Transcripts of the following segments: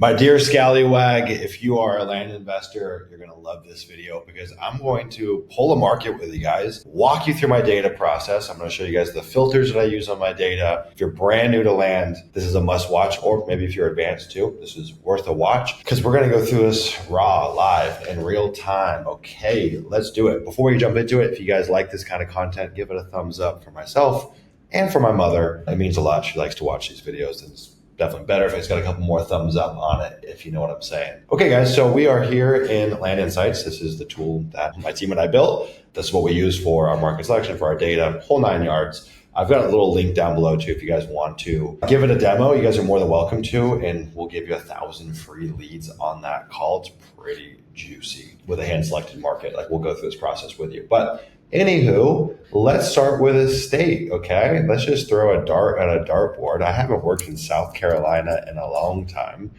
My dear scallywag, if you are a land investor, you're going to love this video because I'm going to pull a market with you guys, walk you through my data process. I'm going to show you guys the filters that I use on my data. If you're brand new to land, this is a must watch, or maybe if you're advanced too, this is worth a watch because we're going to go through this raw, live, in real time. Okay, let's do it. Before we jump into it, if you guys like this kind of content, give it a thumbs up for myself and for my mother. It means a lot. She likes to watch these videos, and it's definitely better if it's got a couple more thumbs up on it, if you know what I'm saying. Okay, guys, so we are here in Land Insights. This is the tool that my team and I built. This is what we use for our market selection, for our data, whole 9 yards. I've got a little link down below too if you guys want to give it a demo. You guys are more than welcome to, and we'll give you 1,000 free leads on that call. It's pretty juicy with a hand-selected market. Like, we'll go through this process with you. But anywho, let's start with a state, okay? Let's just throw a dart at a dartboard. I haven't worked in South Carolina in a long time.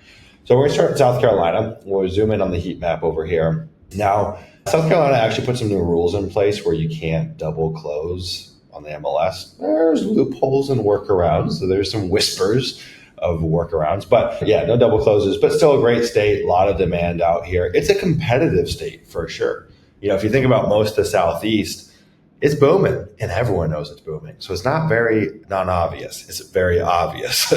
So we're gonna start in South Carolina. We'll zoom in on the heat map over here. Now, South Carolina actually put some new rules in place where you can't double close on the MLS. There's loopholes and workarounds. So there's some whispers of workarounds, but yeah, no double closes, but still a great state. A lot of demand out here. It's a competitive state for sure. You know, if you think about most of the Southeast, it's booming and everyone knows it's booming. So it's not very non-obvious. It's very obvious.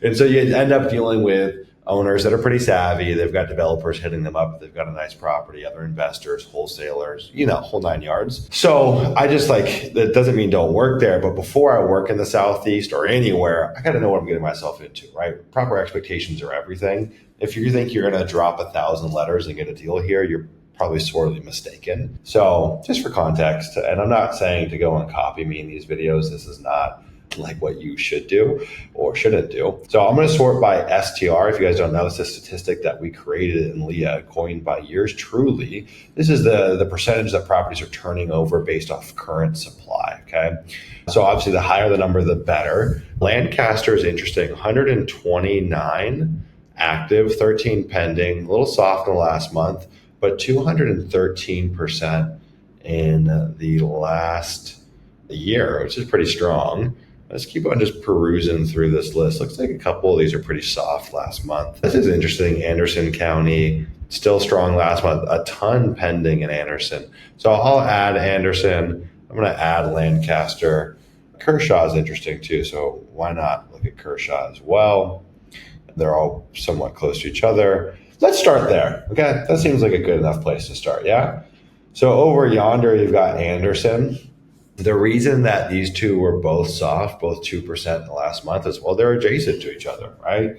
And so you end up dealing with owners that are pretty savvy. They've got developers hitting them up. They've got a nice property, other investors, wholesalers, you know, whole 9 yards. So I just that doesn't mean don't work there. But before I work in the Southeast or anywhere, I got to know what I'm getting myself into, right? Proper expectations are everything. If you think you're going to drop 1,000 letters and get a deal here, you're probably sorely mistaken. So just for context, and I'm not saying to go and copy me in these videos. This is not like what you should do or shouldn't do. So I'm going to sort by STR. If you guys don't know, it's a statistic that we created in LEA, coined by yours truly. This is the percentage that properties are turning over based off current supply, okay? So obviously the higher the number, the better. Lancaster is interesting, 129 active, 13 pending, a little soft in the last month, but 213% in the last year, which is pretty strong. Let's keep on just perusing through this list. Looks like a couple of these are pretty soft last month. This is interesting. Anderson County, still strong last month. A ton pending in Anderson. So I'll add Anderson. I'm going to add Lancaster. Kershaw is interesting too, so why not look at Kershaw as well? They're all somewhat close to each other. Let's start there, okay? That seems like a good enough place to start, yeah? So over yonder, you've got Anderson. The reason that these two were both soft, both 2% in the last month, is, well, they're adjacent to each other, right?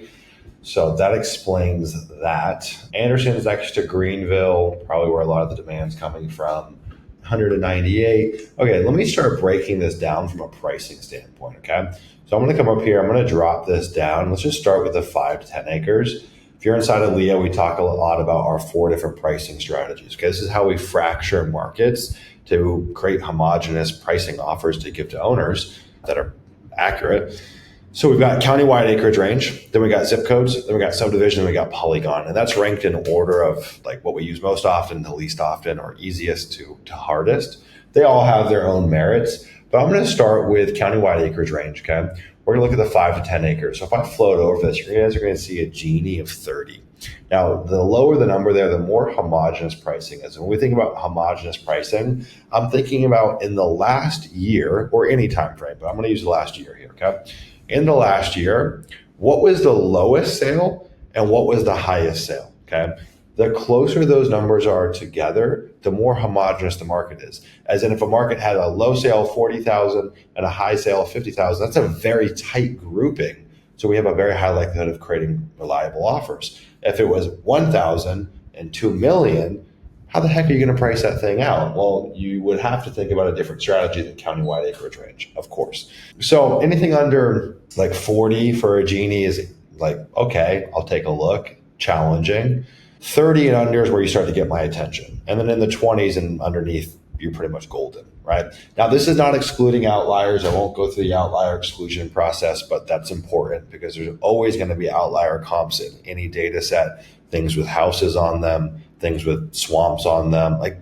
So that explains that. Anderson is next to Greenville, probably where a lot of the demand's coming from. 198. Okay, let me start breaking this down from a pricing standpoint, okay? So I'm going to come up here. I'm going to drop this down. Let's just start with the 5 to 10 acres. If you're inside of LEA, we talk a lot about our 4 different pricing strategies. Okay, this is how we fracture markets to create homogeneous pricing offers to give to owners that are accurate. So we've got countywide acreage range, then we got zip codes, then we got subdivision, and we got polygon. And that's ranked in order of like what we use most often to least often, or easiest to hardest. They all have their own merits, but I'm going to start with countywide acreage range, okay? We're going to look at the 5 to 10 acres. So if I float over this, you guys are going to see a Gini of 30. Now, the lower the number there, the more homogeneous pricing is. And when we think about homogeneous pricing, I'm thinking about in the last year, or any time frame, but I'm going to use the last year here, okay? In the last year, what was the lowest sale and what was the highest sale, okay? The closer those numbers are together, the more homogeneous the market is. As in, if a market had a low sale of 40,000 and a high sale of 50,000, that's a very tight grouping. So we have a very high likelihood of creating reliable offers. If it was 1,000 and 2 million, how the heck are you going to price that thing out? Well, you would have to think about a different strategy than countywide acreage range, of course. So anything under like 40 for a Gini is like, okay, I'll take a look, challenging. 30 and under is where you start to get my attention. And then in the 20s and underneath, you're pretty much golden, right? Now, this is not excluding outliers. I won't go through the outlier exclusion process, but that's important because there's always going to be outlier comps in any data set, things with houses on them, things with swamps on them, like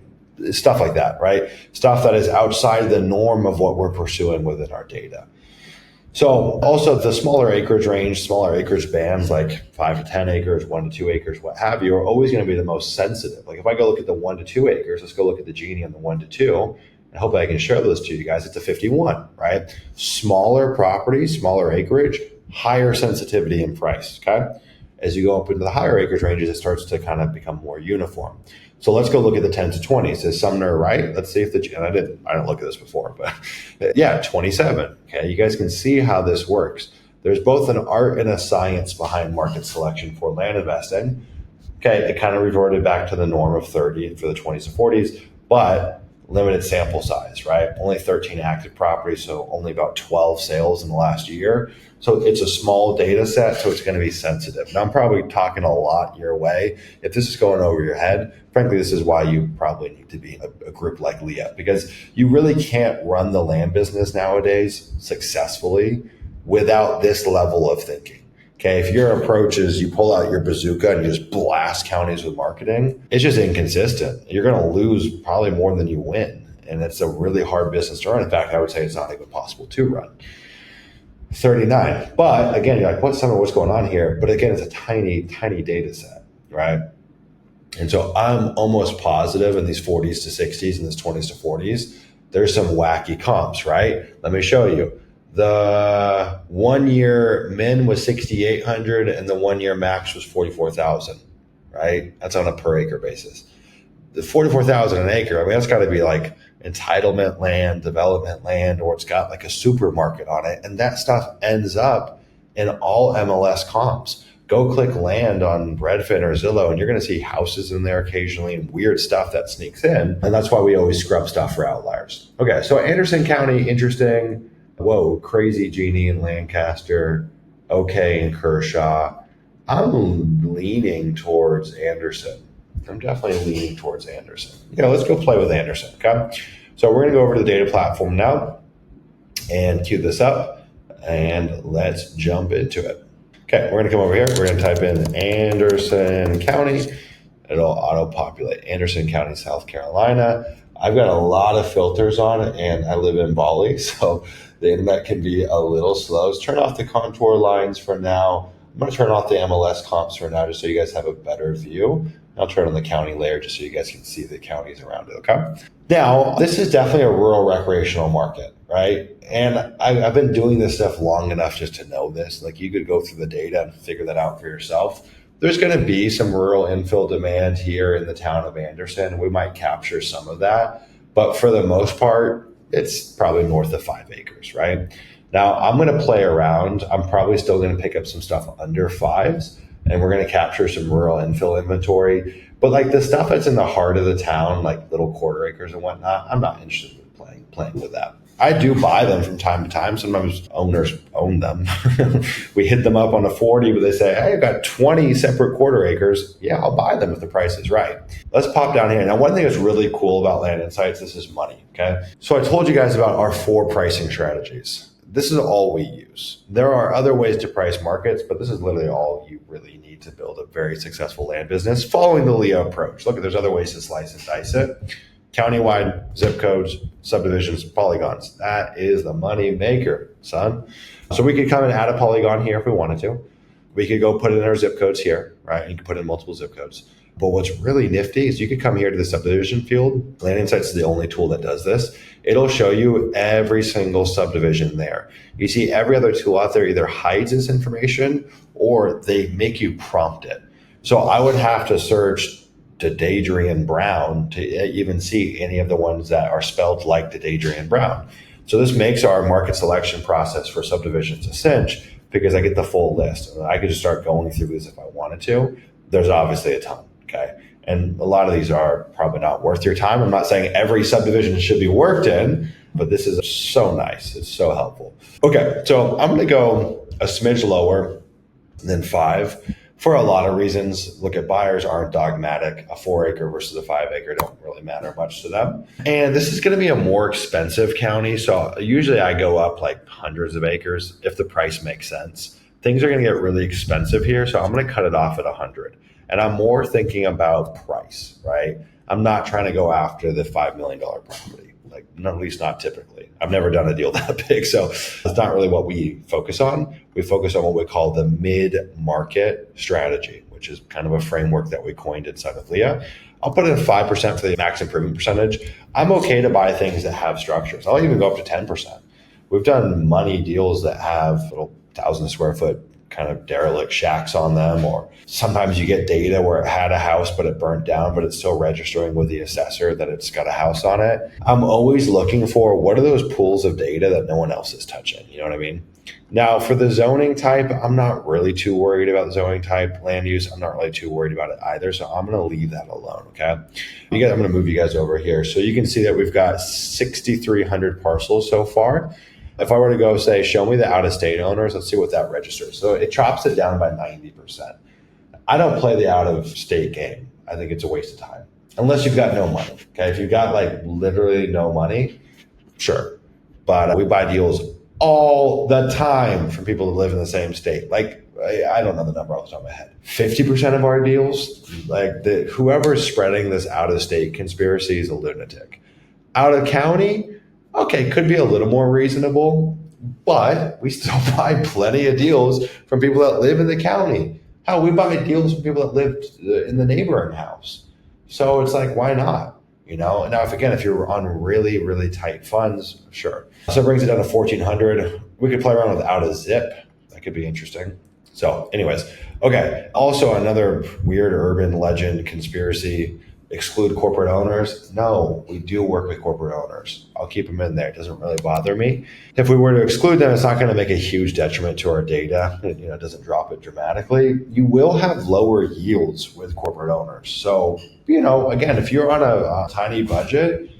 stuff like that, right? Stuff that is outside the norm of what we're pursuing within our data. So also the smaller acreage range, smaller acreage bands like 5 to 10 acres, 1 to 2 acres, what have you, are always going to be the most sensitive. Like if I go look at the 1 to 2 acres, let's go look at the Genie on the 1 to 2. And hopefully I can share those to you guys. It's a 51, right? Smaller property, smaller acreage, higher sensitivity in price. Okay. As you go up into the higher acreage ranges, it starts to kind of become more uniform. So let's go look at the 10 to 20s. Is Sumner right? Let's see if and I didn't look at this before, but yeah, 27. Okay. You guys can see how this works. There's both an art and a science behind market selection for land investing. Okay. It kind of reverted back to the norm of 30 for the 20s and 40s, but limited sample size, right? Only 13 active properties, so only about 12 sales in the last year. So it's a small data set, so it's going to be sensitive. Now, I'm probably talking a lot your way. If this is going over your head, frankly, this is why you probably need to be a group like Leah, because you really can't run the land business nowadays successfully without this level of thinking. Okay, if your approach is you pull out your bazooka and you just blast counties with marketing, it's just inconsistent. You're going to lose probably more than you win. And it's a really hard business to run. In fact, I would say it's not even possible to run. 39. But again, you're like, what's going on here? But again, it's a tiny, tiny data set, right? And so I'm almost positive in these 40s to 60s and this 20s to 40s, there's some wacky comps, right? Let me show you. The 1 year min was 6,800 and the 1 year max was 44,000, right? That's on a per acre basis. The 44,000 an acre, I mean, that's got to be like entitlement land, development land, or it's got like a supermarket on it. And that stuff ends up in all MLS comps. Go click land on Redfin or Zillow, and you're going to see houses in there occasionally and weird stuff that sneaks in. And that's why we always scrub stuff for outliers. Okay, so Anderson County, interesting. Whoa, crazy Genie in Lancaster. Okay, in Kershaw. I'm leaning towards Anderson. I'm definitely leaning towards Anderson. Yeah, let's go play with Anderson. Okay. So we're going to go over to the data platform now and queue this up and let's jump into it. Okay, we're going to come over here. We're going to type in Anderson County. It'll auto-populate Anderson County, South Carolina. I've got a lot of filters on it, and I live in Bali, so the internet can be a little slow. Let's turn off the contour lines for now. I'm going to turn off the MLS comps for now just so you guys have a better view. I'll turn on the county layer just so you guys can see the counties around it, okay? Now, this is definitely a rural recreational market, right? And I've been doing this stuff long enough just to know this. Like you could go through the data and figure that out for yourself. There's going to be some rural infill demand here in the town of Anderson. We might capture some of that. But for the most part, it's probably north of 5 acres, right? Now, I'm going to play around. I'm probably still going to pick up some stuff under 5s, and we're going to capture some rural infill inventory. But like the stuff that's in the heart of the town, like little quarter acres and whatnot, I'm not interested in playing with that. I do buy them from time to time. Sometimes owners own them. We hit them up on a 40, but they say, hey, I've got 20 separate quarter acres. Yeah, I'll buy them if the price is right. Let's pop down here. Now, one thing that's really cool about Land Insights, this is money, okay? So I told you guys about our 4 pricing strategies. This is all we use. There are other ways to price markets, but this is literally all you really need to build a very successful land business following the Leah approach. Look, there's other ways to slice and dice it. Countywide, zip codes, subdivisions, polygons. That is the money maker, son. So we could come and add a polygon here if we wanted to. We could go put in our zip codes here, right? You can put in multiple zip codes. But what's really nifty is you could come here to the subdivision field. Land Insights is the only tool that does this. It'll show you every single subdivision there. You see every other tool out there either hides this information or they make you prompt it. So I would have to search to Dadrian Brown to even see any of the ones that are spelled like the Dadrian Brown. So this makes our market selection process for subdivisions a cinch because I get the full list. I could just start going through these if I wanted to. There's obviously a ton, okay? And a lot of these are probably not worth your time. I'm not saying every subdivision should be worked in, but this is so nice. It's so helpful. Okay, so I'm going to go a smidge lower than 5. For a lot of reasons. Look, at buyers aren't dogmatic. A 4 acre versus a 5 acre don't really matter much to them. And this is going to be a more expensive county. So usually I go up like hundreds of acres if the price makes sense. Things are going to get really expensive here. So I'm going to cut it off at 100. And I'm more thinking about price, right? I'm not trying to go after the $5 million property. Like, at least not typically. I've never done a deal that big. So it's not really what we focus on. We focus on what we call the mid-market strategy, which is kind of a framework that we coined inside of Leah. I'll put in 5% for the max improvement percentage. I'm okay to buy things that have structures. I'll even go up to 10%. We've done money deals that have little 1,000 square foot kind of derelict shacks on them, or sometimes you get data where it had a house but it burnt down, but it's still registering with the assessor that it's got a house on it. I'm always looking for what are those pools of data that no one else is touching. You know what I mean? Now, for the zoning type, I'm not really too worried about the zoning type. Land use, I'm not really too worried about it either. So I'm going to leave that alone. Okay. I'm going to move you guys over here. So you can see that we've got 6,300 parcels so far. If I were to go say, show me the out-of-state owners, let's see what that registers. So it chops it down by 90%. I don't play the out-of-state game. I think it's a waste of time. Unless you've got no money. Okay. If you've got like literally no money, sure. But we buy deals all the time from people who live in the same state. Like, I don't know the number off the top of my head. 50% of our deals, like whoever's spreading this out-of-state conspiracy is a lunatic. Out of county, okay, could be a little more reasonable, but we still buy plenty of deals from people that live in the county. Hell, we buy deals from people that live in the neighboring house. So it's like, why not? You know, now if you're on really, really tight funds, sure. So it brings it down to 1,400. We could play around with out of zip. That could be interesting. So anyways, okay. Also another weird urban legend conspiracy, exclude corporate owners. No, we do work with corporate owners. I'll keep them in there. It doesn't really bother me. If we were to exclude them, it's not going to make a huge detriment to our data. It doesn't drop it dramatically. You will have lower yields with corporate owners. So, again, if you're on a tiny budget,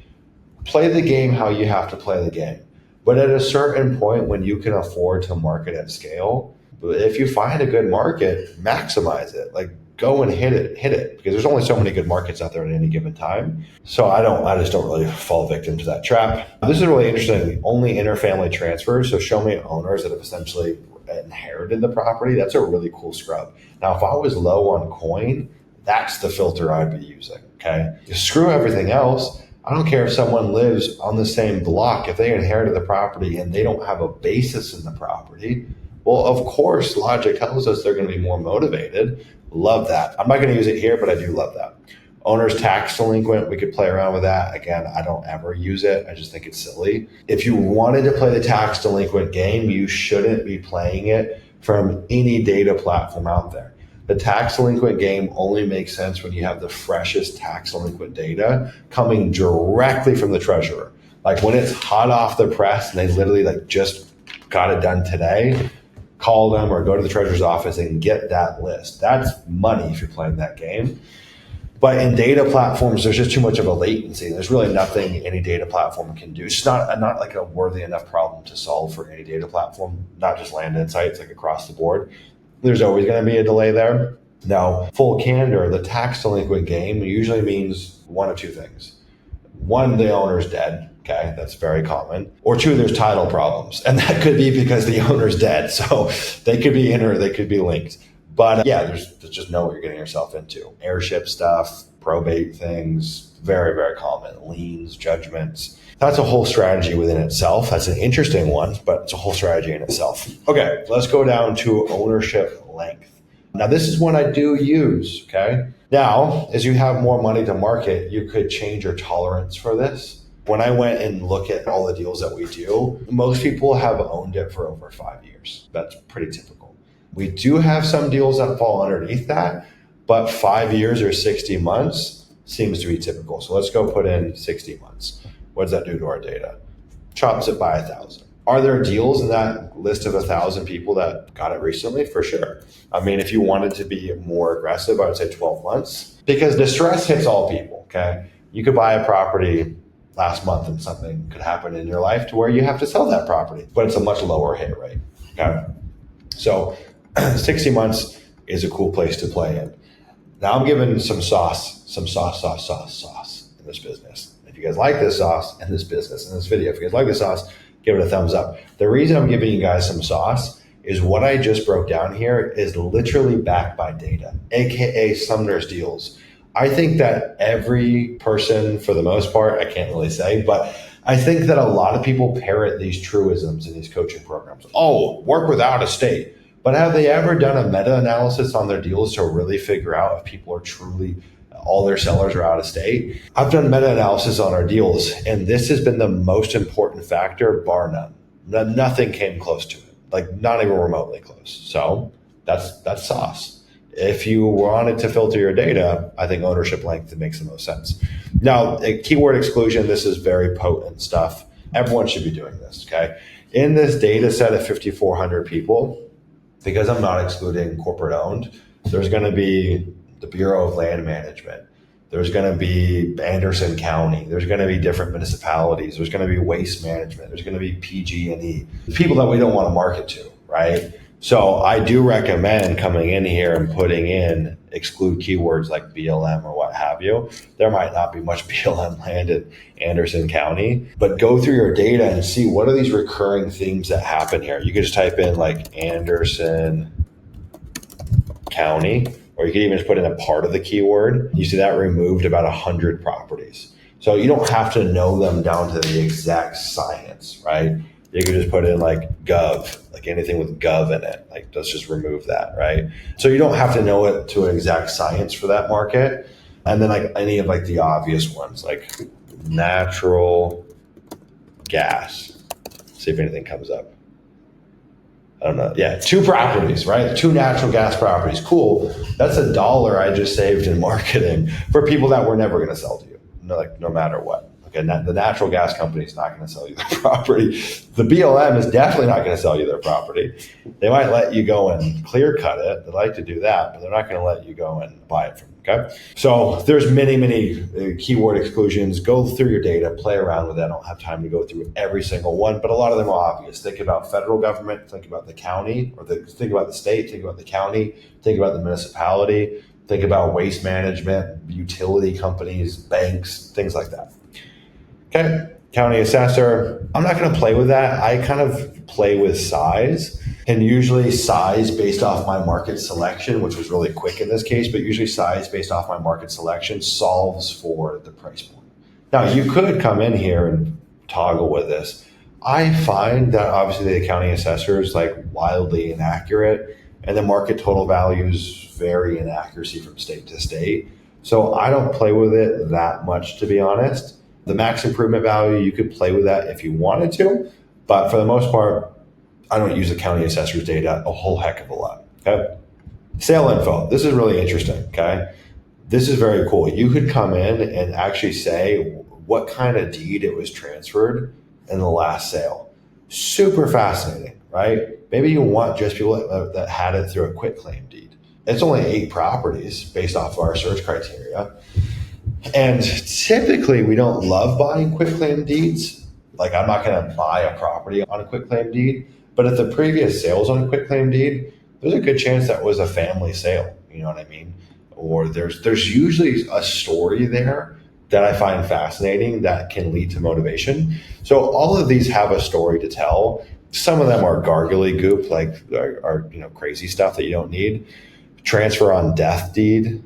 play the game how you have to play the game. But at a certain point when you can afford to market at scale, if you find a good market, maximize it. Like, go and hit it, because there's only so many good markets out there at any given time. So I just don't really fall victim to that trap. This is really interesting. Only interfamily transfers. So show me owners that have essentially inherited the property. That's a really cool scrub. Now, if I was low on coin, that's the filter I'd be using. Okay. Screw everything else. I don't care if someone lives on the same block. If they inherited the property and they don't have a basis in the property, well, of course, logic tells us they're going to be more motivated. Love that. I'm not going to use it here, but I do love that. Owner's tax delinquent, we could play around with that. Again, I don't ever use it. I just think it's silly. If you wanted to play the tax delinquent game, you shouldn't be playing it from any data platform out there. The tax delinquent game only makes sense when you have the freshest tax delinquent data coming directly from the treasurer. Like when it's hot off the press and they literally just got it done today, call them or go to the treasurer's office and get that list. That's money if you're playing that game. But in data platforms, there's just too much of a latency. There's really nothing any data platform can do. It's just not like a worthy enough problem to solve for any data platform, not just Land Insights, like across the board. There's always going to be a delay there. Now, full candor, the tax delinquent game usually means one of two things. One, the owner's dead. Okay, that's very common. Or two, there's title problems. And that could be because the owner's dead. So they could be in or they could be linked. But there's just know what you're getting yourself into. Airship stuff, probate things, very, very common. Liens, judgments. That's a whole strategy within itself. That's an interesting one, but it's a whole strategy in itself. Okay, let's go down to ownership length. Now, this is one I do use, okay? Now, as you have more money to market, you could change your tolerance for this. When I went and look at all the deals that we do, most people have owned it for over 5 years. That's pretty typical. We do have some deals that fall underneath that, but 5 years or 60 months seems to be typical. So let's go put in 60 months. What does that do to our data? Chops it by 1,000. Are there deals in that list of 1,000 people that got it recently? For sure. I mean, if you wanted to be more aggressive, I would say 12 months, because distress hits all people, okay? You could buy a property last month and something could happen in your life to where you have to sell that property, but it's a much lower hit rate, okay? So 60 months is a cool place to play in. Now I'm giving some sauce in this business. If you guys like this sauce in this business, in this video, if you guys like this sauce, give it a thumbs up. The reason I'm giving you guys some sauce is what I just broke down here is literally backed by data, AKA Sumner's deals. I think that every person, for the most part, I can't really say, but I think that a lot of people parrot these truisms in these coaching programs. Oh, work with out of state. But have they ever done a meta-analysis on their deals to really figure out if people are truly, all their sellers are out of state? I've done meta-analysis on our deals, and this has been the most important factor, bar none. Nothing came close to it, like not even remotely close. So that's sauce. If you wanted to filter your data, I think ownership length makes the most sense. Now, keyword exclusion, this is very potent stuff. Everyone should be doing this, okay? In this data set of 5,400 people, because I'm not excluding corporate owned, there's going to be the Bureau of Land Management. There's going to be Anderson County. There's going to be different municipalities. There's going to be waste management. There's going to be PG&E, people that we don't want to market to, right? So I do recommend coming in here and putting in exclude keywords like BLM or what have you. There might not be much BLM land in Anderson County, but go through your data and see what are these recurring themes that happen here. You could just type in like Anderson County, or you could even just put in a part of the keyword. You see that removed about 100 properties. So you don't have to know them down to the exact science, right? You could just put in like gov, like anything with gov in it. Like, let's just remove that, right? So you don't have to know it to an exact science for that market. And then like any of like the obvious ones, like natural gas. See if anything comes up. I don't know. Yeah, 2 properties, right? 2 natural gas properties. Cool. That's $1 I just saved in marketing for people that we're never going to sell to you, no matter what. Okay, the natural gas company is not going to sell you their property. The BLM is definitely not going to sell you their property. They might let you go and clear cut it. They like to do that, but they're not going to let you go and buy it from them. Okay, so there's many keyword exclusions. Go through your data, play around with it. I don't have time to go through every single one, but a lot of them are obvious. Think about federal government, think about the county, or think about the state, think about the county, think about the municipality, think about waste management, utility companies, banks, things like that. Okay, county assessor. I'm not going to play with that. I kind of play with size, and usually size based off my market selection, which was really quick in this case, but usually size based off my market selection solves for the price point. Now, you could come in here and toggle with this. I find that obviously the county assessor is like wildly inaccurate, and the market total values vary in accuracy from state to state. So I don't play with it that much, to be honest. The max improvement value, you could play with that if you wanted to, but for the most part, I don't use the county assessor's data a whole heck of a lot. Okay. Sale info. This is really interesting. Okay. This is very cool. You could come in and actually say what kind of deed it was transferred in the last sale. Super fascinating, right? Maybe you want just people that had it through a quitclaim deed. It's only 8 properties based off of our search criteria. And typically we don't love buying quitclaim deeds. Like, I'm not going to buy a property on a quitclaim deed, but if the previous sales on a quitclaim deed, there's a good chance that was a family sale. You know what I mean? Or there's usually a story there that I find fascinating that can lead to motivation. So all of these have a story to tell. Some of them are gargly goop, like are crazy stuff that you don't need. Transfer on death deed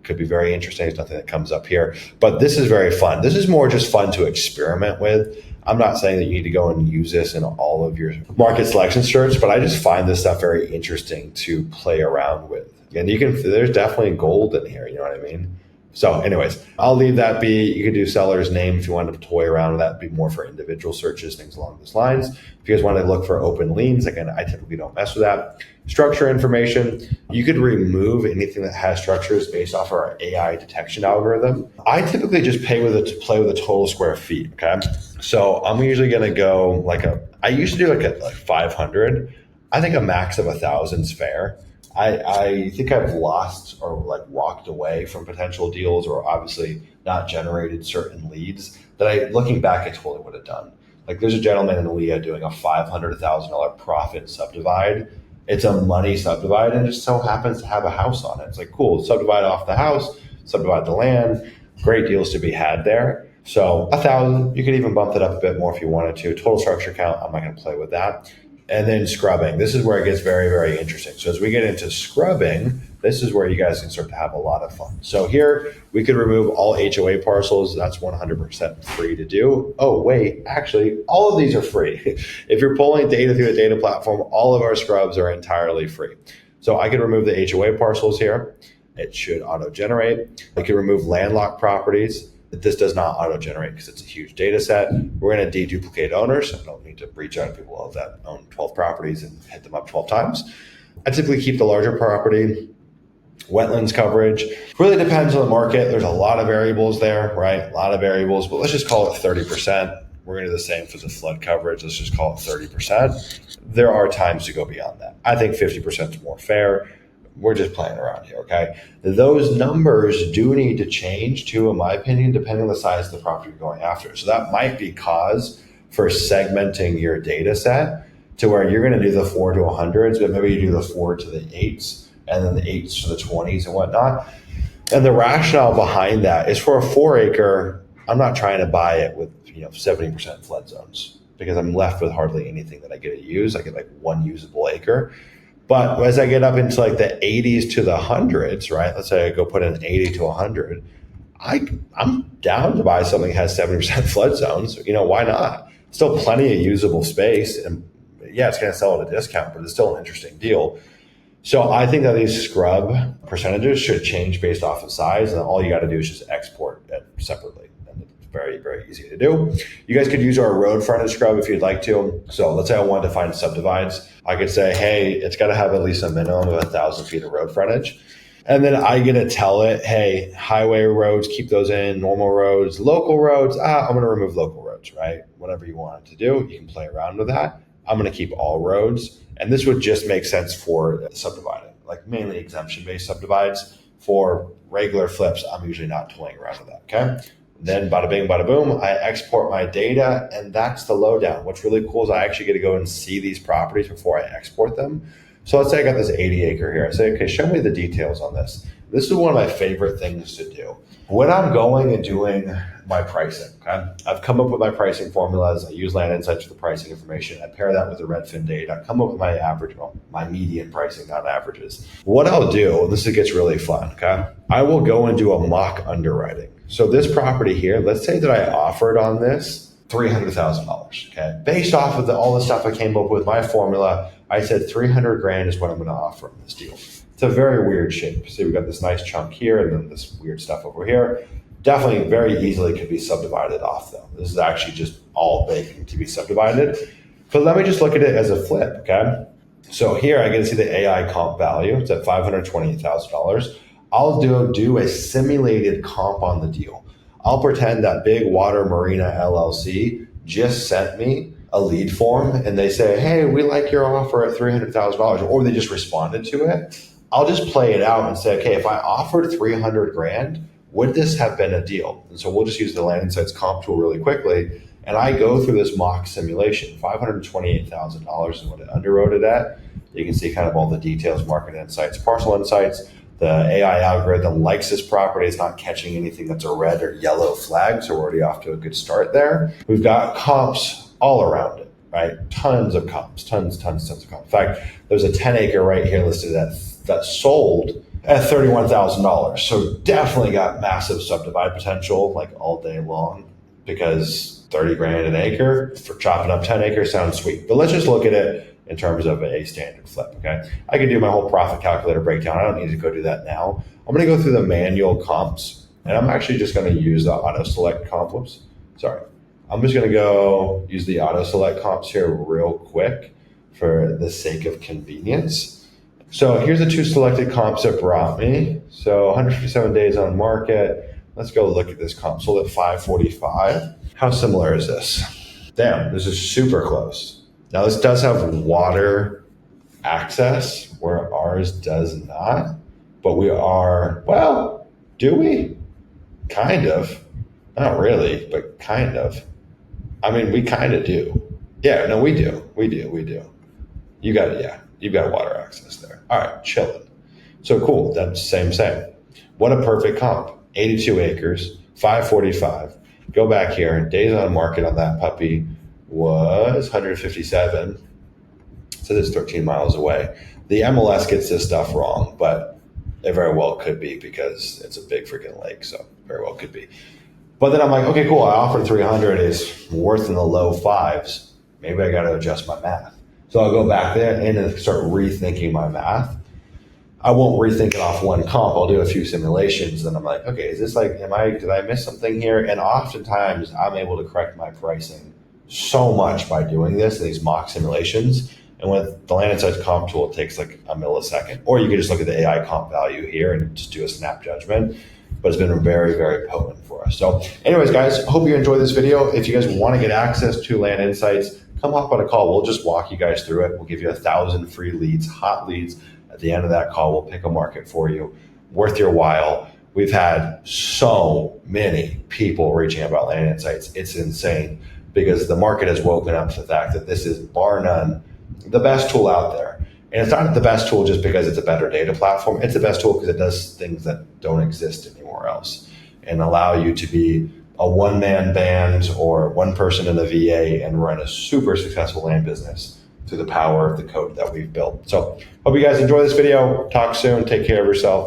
could be very interesting. It's nothing that comes up here, but this is very fun. This is more just fun to experiment with. I'm not saying that you need to go and use this in all of your market selection search, but I just find this stuff very interesting to play around with. And there's definitely gold in here. You know what I mean? So anyways, I'll leave that be. You can do seller's name if you want to toy around with that. It'd be more for individual searches, things along those lines. If you guys want to look for open liens, again, I typically don't mess with that. Structure information, you could remove anything that has structures based off our AI detection algorithm. I typically just play with the total square feet, okay? So I'm usually going to go I used to do like 500. I think a max of 1,000 is fair. I think I've lost or walked away from potential deals, or obviously not generated certain leads that looking back, I totally would have done. Like, there's a gentleman in Leah doing a $500,000 profit subdivide. It's a money subdivide, and it just so happens to have a house on it. It's like, cool, subdivide off the house, subdivide the land. Great deals to be had there. So 1,000, you could even bump that up a bit more if you wanted to. Total structure count, I'm not going to play with that. And then scrubbing. This is where it gets very, very interesting. So as we get into scrubbing, This is where you guys can start to have a lot of fun. So here we could remove all HOA parcels. That's 100% free to do. Oh, wait, actually, all of these are free. If you're pulling data through the data platform, all of our scrubs are entirely free. So I could remove the HOA parcels here. It should auto-generate. I can remove landlocked properties. This does not auto-generate because it's a huge data set. We're going to deduplicate owners. I don't need to reach out to people that own 12 properties and hit them up 12 times. I typically keep the larger property. Wetlands coverage really depends on the market. There's a lot of variables there, right? A lot of variables, but let's just call it 30%. We're going to do the same for the flood coverage. Let's just call it 30%. There are times to go beyond that. I think 50% is more fair. We're just playing around here, okay? Those numbers do need to change too, in my opinion, depending on the size of the property you're going after. So that might be cause for segmenting your data set to where you're going to do the 4 to 100s, but maybe you do the 4 to the 8s, and then the 8s to the 20s and whatnot. And the rationale behind that is for a 4 acre, I'm not trying to buy it with 70% flood zones because I'm left with hardly anything that I get to use. I get like 1 usable acre. But as I get up into like the 80s to the 100s, right? Let's say I go put in 80 to 100. I'm down to buy something that has 70% flood zones. Why not? Still plenty of usable space. And yeah, it's going to sell at a discount, but it's still an interesting deal. So I think that these scrub percentages should change based off of size. And all you got to do is just export it separately. And it's very, very easy to do. You guys could use our road frontage scrub if you'd like to. So let's say I wanted to find subdivides. I could say, hey, it's got to have at least a minimum of 1,000 feet of road frontage. And then I get to tell it, hey, highway roads, keep those in, normal roads, local roads, I'm going to remove local roads, right? Whatever you want it to do, you can play around with that. I'm going to keep all roads. And this would just make sense for subdividing, like mainly exemption-based subdivides. For regular flips, I'm usually not toying around with that, okay? Then bada bing, bada boom, I export my data, and that's the lowdown. What's really cool is I actually get to go and see these properties before I export them. So let's say I got this 80 acre here. I say, okay, show me the details on this. This is one of my favorite things to do. When I'm going and doing my pricing, okay, I've come up with my pricing formulas. I use Land Insights for the pricing information. I pair that with the Redfin data. I come up with my average, my median pricing, not averages. What I'll do, this gets really fun, okay? I will go and do a mock underwriting. So this property here, let's say that I offered on this $300,000, okay? Based off of all the stuff I came up with, my formula, I said 300 grand is what I'm going to offer on this deal. It's a very weird shape. So we've got this nice chunk here and then this weird stuff over here. Definitely very easily could be subdivided off though. This is actually just all vacant to be subdivided. But let me just look at it as a flip, okay? So here I get to see the AI comp value. It's at $528,000. I'll do a simulated comp on the deal. I'll pretend that Big Water Marina LLC just sent me a lead form and they say, hey, we like your offer at $300,000, or they just responded to it. I'll just play it out and say, okay, if I offered 300 grand, would this have been a deal? And so we'll just use the Land Insights comp tool really quickly. And I go through this mock simulation. $528,000 is what it underwrote it at. You can see kind of all the details, market insights, parcel insights. The AI algorithm likes this property. It's not catching anything that's a red or yellow flag, so we're already off to a good start there. We've got comps all around it, right? Tons of comps, tons of comps. In fact, there's a 10 acre right here listed that sold at $31,000. So definitely got massive subdivide potential like all day long, because 30 grand an acre for chopping up 10 acres sounds sweet. But let's just look at it in terms of a standard flip, okay? I can do my whole profit calculator breakdown. I don't need to go do that now. I'm gonna go through the manual comps, and I'm actually just gonna use the auto select comp. Whoops, sorry. I'm just gonna go use the auto select comps here real quick for the sake of convenience. So here's the two selected comps that brought me. So 157 days on market. Let's go look at this comp. Sold at 545. How similar is this? Damn, this is super close. Now this does have water access where ours does not, but we are, well, do we? Kind of. Not really, but kind of. I mean, we kind of do. Yeah, no, we do. You got it, yeah. You've got water access there. All right, chilling. So cool, that's same. What a perfect comp. 82 acres, 545. Go back here, days on market on that puppy was 157. So this is 13 miles away. The MLS gets this stuff wrong, but It very well could be because it's a big freaking lake, so very well could be. But then I'm like, okay, cool. I offered 300. It's worth in the low fives. Maybe I got to adjust my math. So I'll go back there and start rethinking my math. I won't rethink it off one comp. I'll do a few simulations. And I'm like, okay, is this like, did I miss something here? And oftentimes I'm able to correct my pricing so much by doing this, these mock simulations. And with the Land Insights comp tool, it takes like a millisecond. Or you can just look at the AI comp value here and just do a snap judgment. But it's been very, very potent for us. So anyways, guys, hope you enjoyed this video. If you guys want to get access to Land Insights, come hop on a call. We'll just walk you guys through it. We'll give you 1,000 free leads, hot leads. At the end of that call, we'll pick a market for you, worth your while. We've had so many people reaching out about Land Insights. It's insane because the market has woken up to the fact that this is bar none the best tool out there. And it's not the best tool just because it's a better data platform. It's the best tool because it does things that don't exist anywhere else and allow you to be a one-man band or one person in a VA and run a super successful land business through the power of the code that we've built. So hope you guys enjoy this video. Talk soon. Take care of yourself.